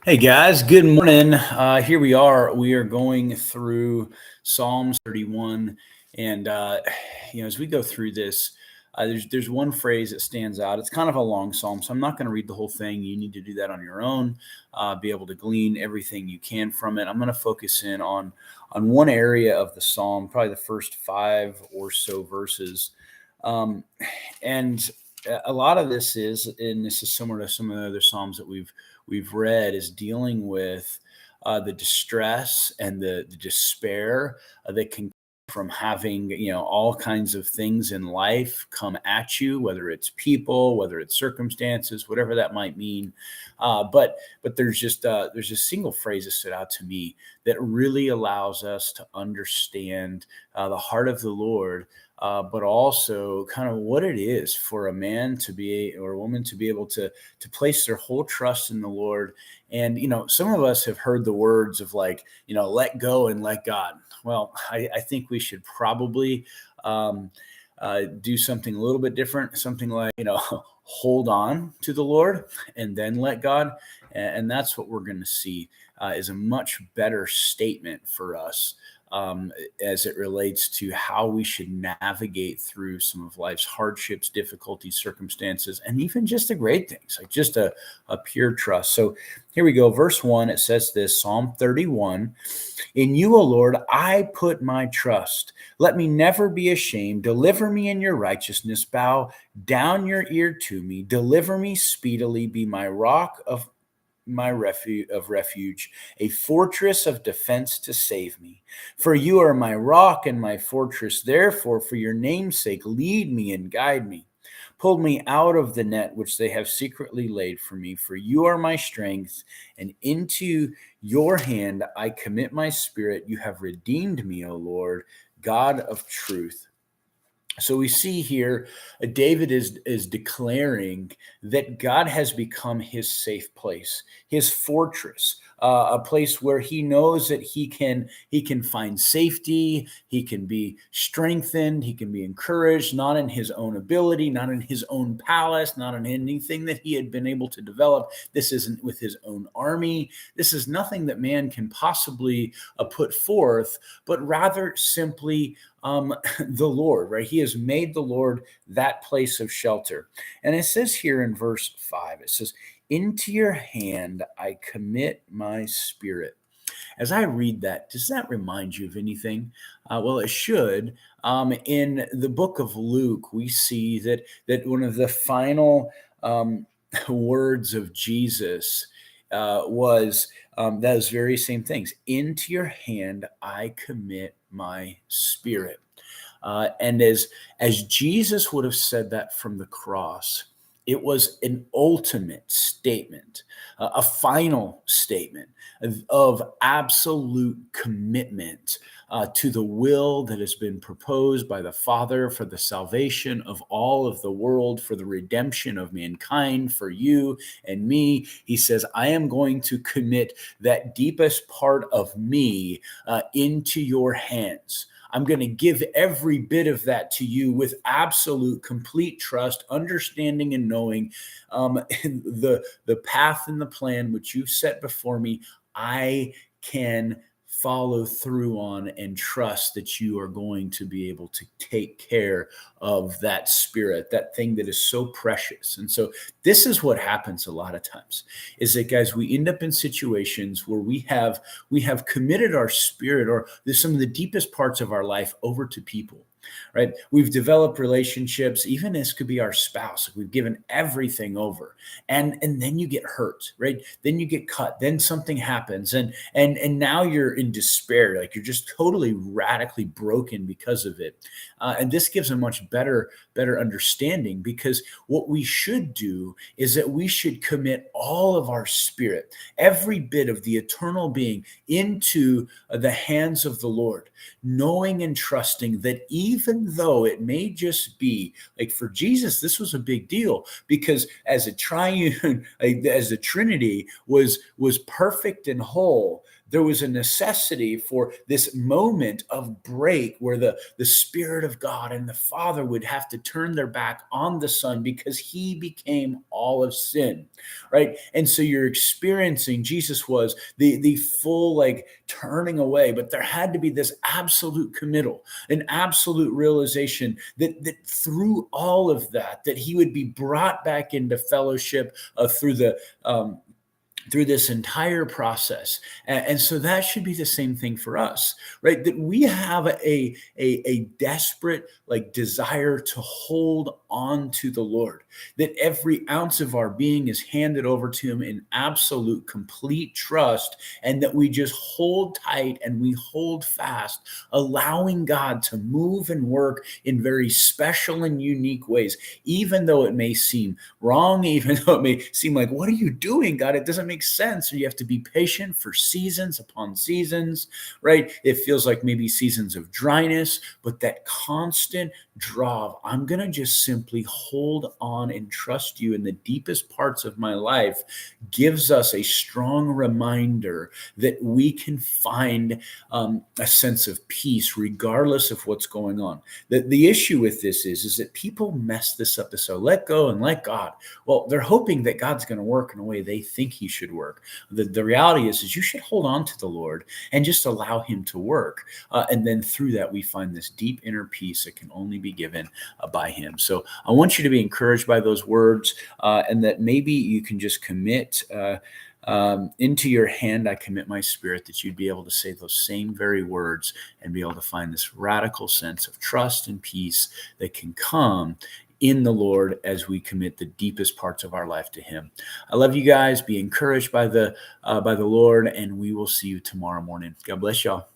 Hey guys, good morning. Here we are. We are going through Psalms 31, and as we go through this, there's one phrase that stands out. It's kind of a long psalm, so I'm not going to read the whole thing. You need to do that on your own. Be able to glean everything you can from it. I'm going to focus in on one area of the psalm, probably the first five or so verses, um, and a lot of this is, and this is similar to some of the other psalms that we've read, is dealing with the distress and the despair that can come from having all kinds of things in life come at you, whether it's people, whether it's circumstances, whatever that might mean. But there's a single phrase that stood out to me that really allows us to understand the heart of the Lord, but also kind of what it is for a man to be or a woman to be able to place their whole trust in the Lord. And some of us have heard the words of, like, let go and let God. Well, I think we should probably do something a little bit different, something like hold on to the Lord and then let God. And that's what we're going to see is a much better statement for us, as it relates to how we should navigate through some of life's hardships, difficulties, circumstances, and even just the great things, like just a pure trust. So here we go. Verse 1, it says this, Psalm 31, "In you, O Lord, I put my trust. Let me never be ashamed. Deliver me in your righteousness. Bow down your ear to me. Deliver me speedily. Be my rock of refuge, a fortress of defense to save me. For you are my rock and my fortress. Therefore, for your name's sake, lead me and guide me. Pull me out of the net which they have secretly laid for me. For you are my strength, and into your hand I commit my spirit. You have redeemed me, O Lord, God of truth." So we see here, David is declaring that God has become his safe place, his fortress, a place where he knows that he can find safety, he can be strengthened, he can be encouraged, not in his own ability, not in his own palace, not in anything that he had been able to develop. This isn't with his own army. This is nothing that man can possibly put forth, but rather simply the Lord, right? He has made the Lord that place of shelter. And it says here in verse 5, it says, "Into your hand I commit my spirit." As I read that, does that remind you of anything? Well, it should. In the book of Luke, we see that one of the final words of Jesus was those very same things. "Into your hand I commit my spirit." And as Jesus would have said that from the cross, it was an ultimate statement, a final statement of absolute commitment to the will that has been proposed by the Father for the salvation of all of the world, for the redemption of mankind, for you and me. He says, I am going to commit that deepest part of me into your hands. I'm going to give every bit of that to you with absolute, complete trust, understanding, and knowing the path and the plan which you've set before me. I can follow through on and trust that you are going to be able to take care of that spirit, that thing that is so precious. And so this is what happens a lot of times, is that, guys, we end up in situations where we have committed our spirit or some of the deepest parts of our life over to people. Right? We've developed relationships, even this could be our spouse. We've given everything over. And then you get hurt, right? Then you get cut. Then something happens. And now you're in despair. Like, you're just totally radically broken because of it. And this gives a much better understanding, because what we should do is that we should commit all of our spirit, every bit of the eternal being, into the hands of the Lord, knowing and trusting that even though it may just be, like, for Jesus, this was a big deal, because as a triune, as the Trinity was perfect and whole, there was a necessity for this moment of break where the Spirit of God and the Father would have to turn their back on the Son because he became all of sin, right? And so you're experiencing, Jesus was the full like turning away, but there had to be this absolute committal, an absolute realization that through all of that he would be brought back into fellowship um, through this entire process. And so that should be the same thing for us, right? That we have a desperate like desire to hold on to the Lord, that every ounce of our being is handed over to him in absolute, complete trust, and that we just hold tight and we hold fast, allowing God to move and work in very special and unique ways, even though it may seem wrong, even though it may seem like, what are you doing, God? It doesn't make sense. Or you have to be patient for seasons upon seasons, right? It feels like maybe seasons of dryness, but that constant draw of, I'm going to just simply hold on and trust you in the deepest parts of my life, gives us a strong reminder that we can find a sense of peace regardless of what's going on. The issue with this is that people mess this up. So let go and let God. Well, they're hoping that God's going to work in a way they think he should work. The reality is you should hold on to the Lord and just allow him to work. And then through that, we find this deep inner peace that can only be given by him. So I want you to be encouraged by those words, and that maybe you can just commit into your hand I commit my spirit, that you'd be able to say those same very words and be able to find this radical sense of trust and peace that can come in the Lord as we commit the deepest parts of our life to him. I love you guys. Be encouraged by the Lord, and we will see you tomorrow morning. God bless y'all.